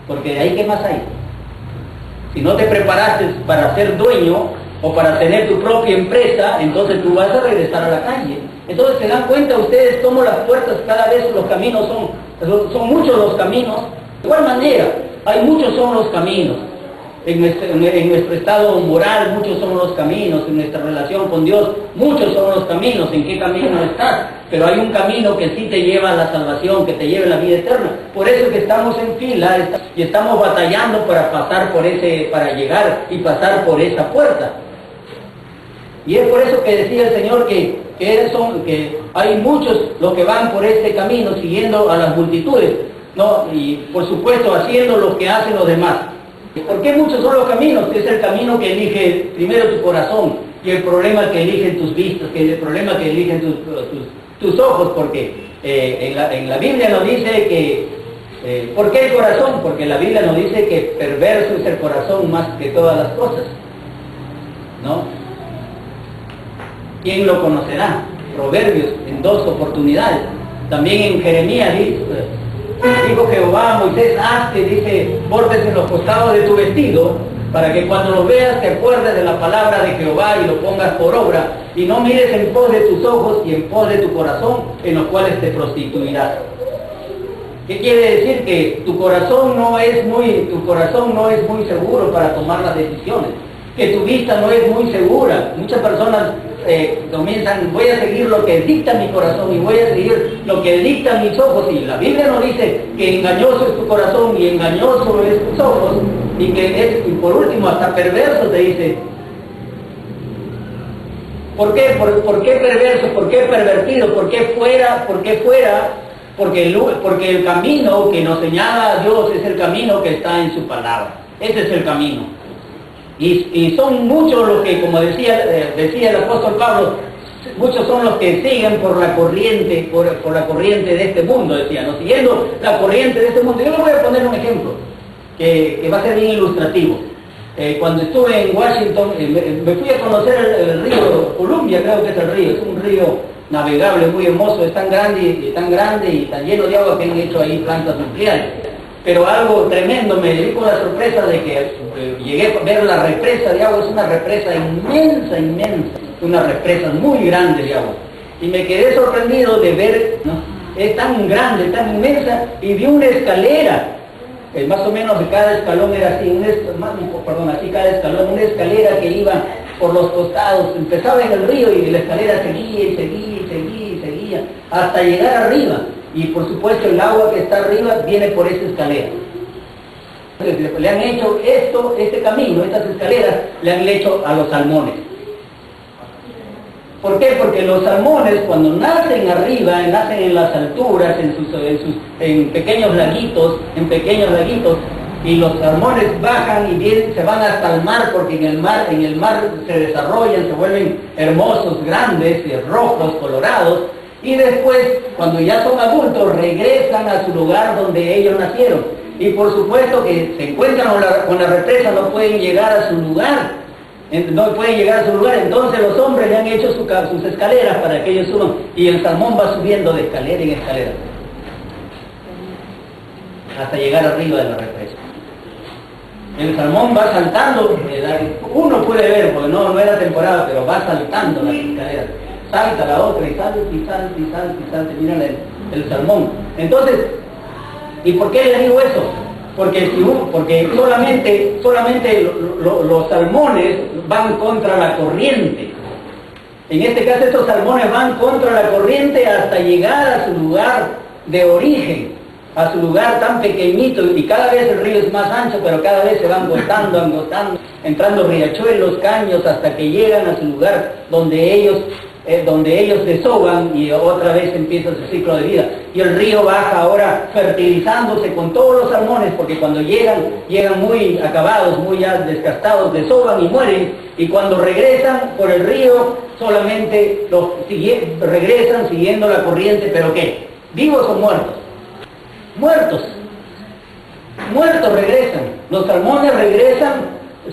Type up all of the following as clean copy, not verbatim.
porque de ahí, ¿qué más hay? Si no te preparaste para ser dueño o para tener tu propia empresa, entonces tú vas a regresar a la calle. Entonces se dan cuenta ustedes cómo las puertas, cada vez los caminos son muchos los caminos. De igual manera, hay muchos son los caminos. En nuestro estado moral, muchos son los caminos. En nuestra relación con Dios, muchos son los caminos. ¿En qué camino estás? Pero hay un camino que sí te lleva a la salvación, que te lleva a la vida eterna. Por eso es que estamos en fila y estamos batallando para pasar para llegar y pasar por esa puerta. Y es por eso que decía el Señor que hay muchos los que van por este camino siguiendo a las multitudes, ¿no? Y por supuesto haciendo lo que hacen los demás. ¿Por qué muchos son los caminos? Es el camino que elige primero tu corazón y el problema que eligen tus vistas, que es el problema que eligen tus ojos, porque en la Biblia nos dice que ¿por qué el corazón? Porque la Biblia nos dice que perverso es el corazón más que todas las cosas, ¿no? ¿Quién lo conocerá? Proverbios en 2 oportunidades. También en Jeremías dijo Jehová a Moisés, hazte, dice, bordes en los costados de tu vestido, para que cuando lo veas te acuerdes de la palabra de Jehová y lo pongas por obra, y no mires en pos de tus ojos y en pos de tu corazón, en los cuales te prostituirás. ¿Qué quiere decir? Que tu corazón no es muy seguro para tomar las decisiones, que tu vista no es muy segura. Muchas personas comienzan, voy a seguir lo que dicta mi corazón y voy a seguir lo que dictan mis ojos, y la Biblia nos dice que engañoso es tu corazón y engañoso es tus ojos, y y por último hasta perverso te dice. ¿Por qué? ¿Por qué perverso? ¿Por qué pervertido? ¿Por qué fuera? Porque el camino que nos señala a Dios es el camino que está en su palabra. Ese es el camino. Y son muchos los que, como decía el apóstol Pablo, muchos son los que siguen por la corriente, por la corriente de este mundo, decía, ¿no? Siguiendo la corriente de este mundo. Yo les voy a poner un ejemplo que va a ser bien ilustrativo. Cuando estuve en Washington, me fui a conocer el río Columbia, creo que es el río, es un río navegable muy hermoso, es tan grande y tan lleno de agua que han hecho ahí plantas nucleares. Pero algo tremendo, me di con la sorpresa de que llegué a ver la represa de agua. Es una represa inmensa, una represa muy grande de agua. Y me quedé sorprendido de ver, ¿no? Es tan grande, tan inmensa, y vi una escalera, más o menos de cada escalón era así, cada escalón, una escalera que iba por los costados, empezaba en el río y la escalera seguía, hasta llegar arriba. Y por supuesto el agua que está arriba viene por esa escalera. Entonces, le han hecho este camino, estas escaleras, le han hecho a los salmones. ¿Por qué? Porque los salmones cuando nacen arriba, nacen en las alturas, en pequeños laguitos, y los salmones bajan y se van hasta el mar, porque en el mar se desarrollan, se vuelven hermosos, grandes, rojos, colorados. Y después, cuando ya son adultos, regresan a su lugar donde ellos nacieron. Y por supuesto que se encuentran con la represa, no pueden llegar a su lugar. Entonces los hombres le han hecho sus escaleras para que ellos suban. Y el salmón va subiendo de escalera en escalera, hasta llegar arriba de la represa. El salmón va saltando, uno puede ver, porque no era temporada, pero va saltando las escaleras. Salta la otra y salta, miren el salmón. Entonces, ¿y por qué les digo eso? Porque solamente los salmones van contra la corriente. En este caso estos salmones van contra la corriente hasta llegar a su lugar de origen, a su lugar tan pequeñito, y cada vez el río es más ancho, pero cada vez se van angostando, entrando riachuelos, caños, hasta que llegan a su lugar donde ellos desoban y otra vez empieza su ciclo de vida. Y el río baja ahora fertilizándose con todos los salmones, porque cuando llegan muy acabados, muy ya desgastados, desoban y mueren, y cuando regresan por el río solamente regresan siguiendo la corriente, pero ¿qué? ¿Vivos o muertos? Muertos regresan. Los salmones regresan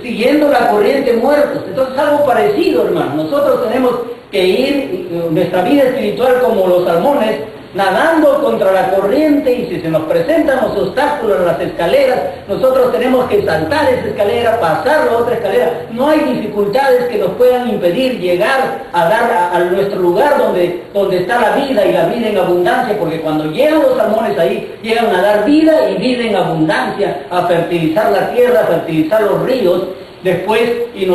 siguiendo la corriente, muertos. Entonces es algo parecido, hermano. Nosotros tenemos que ir, nuestra vida espiritual como los salmones, nadando contra la corriente, y si se nos presentan los obstáculos en las escaleras, nosotros tenemos que saltar esa escalera, pasar la otra escalera. No hay dificultades que nos puedan impedir llegar a dar a nuestro lugar donde está la vida, y la vida en abundancia, porque cuando llegan los salmones ahí, llegan a dar vida y vida en abundancia, a fertilizar la tierra, a fertilizar los ríos. Después, y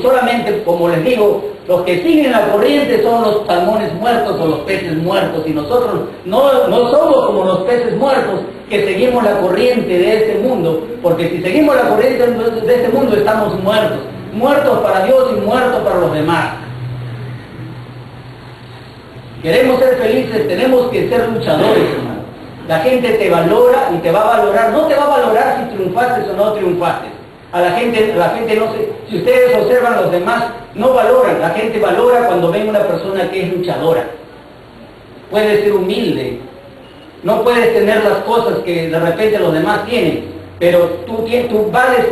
solamente, como les digo, los que siguen la corriente son los salmones muertos o los peces muertos, y nosotros no somos como los peces muertos que seguimos la corriente de este mundo, porque si seguimos la corriente de este mundo estamos muertos para Dios y muertos para los demás. Queremos ser felices, tenemos que ser luchadores, hermano. La gente te valora y te va a valorar, no te va a valorar si triunfaste o no triunfaste. La gente no sé, si ustedes observan, los demás no valoran. La gente valora cuando ven una persona que es luchadora. Puede ser humilde, no puedes tener las cosas que de repente los demás tienen, pero tú vales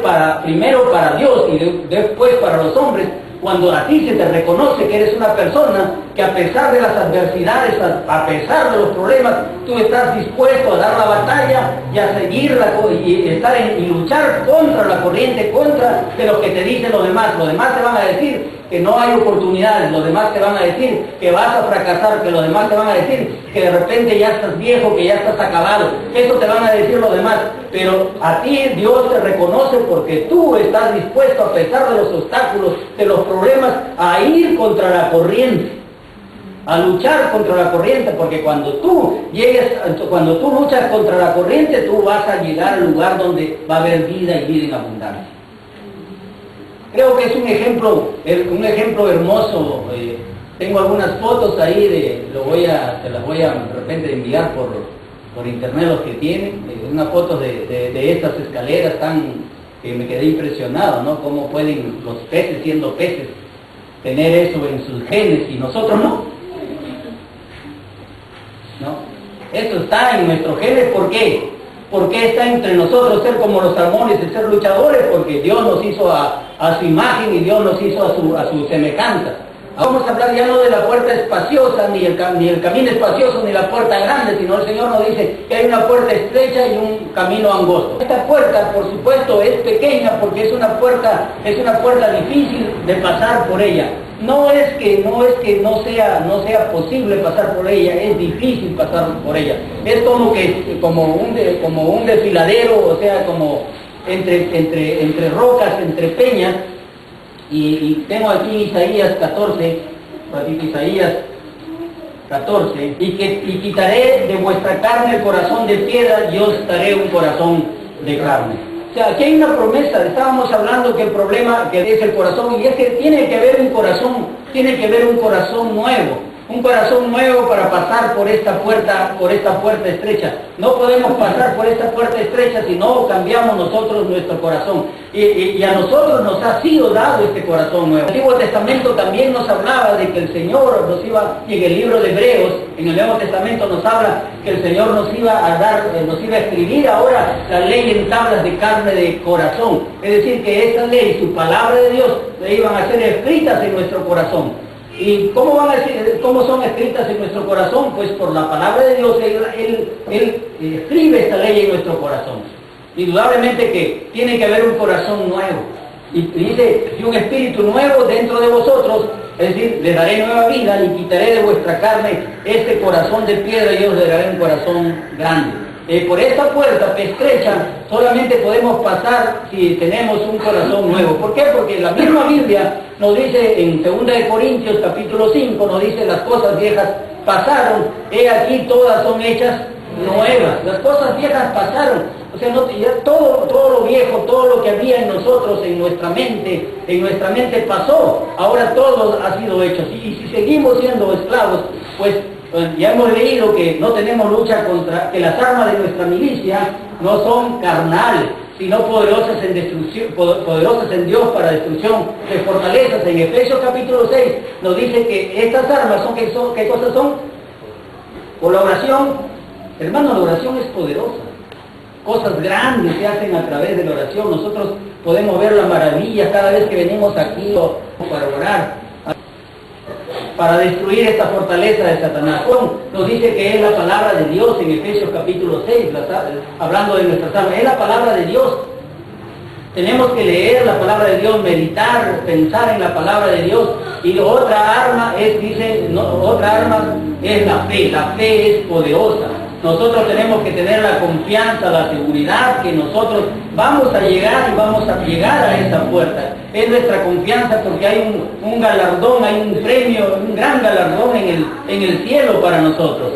primero para Dios y después para los hombres, cuando a ti se te reconoce que eres una persona que, a pesar de las adversidades, a pesar de los problemas, tú estás dispuesto a dar la batalla y a seguirla y luchar contra la corriente, contra de lo que te dicen los demás. Los demás te van a decir que no hay oportunidades, los demás te van a decir que vas a fracasar, que los demás te van a decir que de repente ya estás viejo, que ya estás acabado. Eso te van a decir los demás, pero a ti Dios te reconoce porque tú estás dispuesto, a pesar de los obstáculos, de los problemas, a ir contra la corriente, a luchar contra la corriente, porque cuando tú luchas contra la corriente, tú vas a llegar al lugar donde va a haber vida y vida en abundancia. Creo que es un ejemplo hermoso. Tengo algunas fotos ahí, se las voy a de repente enviar por internet los que tienen. Unas fotos de estas escaleras que me quedé impresionado, ¿no? Cómo pueden los peces, siendo peces, tener eso en sus genes y nosotros no. Eso está en nuestros genes. ¿Por qué? Porque está entre nosotros ser como los salmones y ser luchadores, porque Dios nos hizo a su imagen y Dios nos hizo a su semejanza. Vamos a hablar ya no de la puerta espaciosa, ni el camino espacioso, ni la puerta grande, sino el Señor nos dice que hay una puerta estrecha y un camino angosto. Esta puerta, por supuesto, es pequeña porque es una puerta difícil de pasar por ella. No es que no sea posible pasar por ella, es difícil pasar por ella. Es como un desfiladero, o sea, como entre rocas, entre peñas. Y tengo aquí Isaías 14, Isaías 14, y quitaré de vuestra carne el corazón de piedra, y os daré un corazón de carne. O sea, aquí hay una promesa. Estábamos hablando que el problema que es el corazón, y es que tiene que haber un corazón nuevo para pasar por esta puerta estrecha. No podemos pasar por esta puerta estrecha si no cambiamos nosotros nuestro corazón. Y a nosotros nos ha sido dado este corazón nuevo. El Antiguo Testamento también nos hablaba de que el Señor y en el libro de Hebreos, en el Nuevo Testamento nos habla que el Señor nos iba a escribir ahora la ley en tablas de carne de corazón. Es decir, que esa ley, su palabra de Dios, le iban a ser escritas en nuestro corazón. ¿Y cómo son escritas en nuestro corazón? Pues por la palabra de Dios. Él escribe esta ley en nuestro corazón. Indudablemente que tiene que haber un corazón nuevo. Y dice, y un espíritu nuevo dentro de vosotros, es decir, le daré nueva vida y quitaré de vuestra carne este corazón de piedra y os le daré un corazón grande. Por esta puerta estrecha solamente podemos pasar si tenemos un corazón nuevo. ¿Por qué? Porque la misma Biblia nos dice en 2 Corintios capítulo 5, nos dice: las cosas viejas pasaron, he aquí todas son hechas nuevas. Las cosas viejas pasaron. O sea, ya todo lo viejo, todo lo que había en nosotros, en nuestra mente pasó. Ahora todo ha sido hecho. Y si seguimos siendo esclavos, pues ya hemos leído que no tenemos lucha que las armas de nuestra milicia no son carnales, sino poderosas en Dios para destrucción de fortalezas. En Efesios capítulo 6 nos dice que estas armas ¿qué cosas son? Por la oración. Hermano, la oración es poderosa. Cosas grandes se hacen a través de la oración. Nosotros podemos ver la maravilla cada vez que venimos aquí para orar. para destruir esta fortaleza de Satanás. Nos dice que es la palabra de Dios en Efesios capítulo 6, hablando de nuestras armas. Es la palabra de Dios. Tenemos que leer la palabra de Dios, meditar, pensar en la palabra de Dios. Y otra arma es, otra arma es la fe. La fe es poderosa. Nosotros tenemos que tener la confianza, la seguridad que nosotros vamos a llegar y vamos a llegar a esa puerta. Es nuestra confianza porque hay un galardón, hay un premio, un gran galardón en el cielo para nosotros.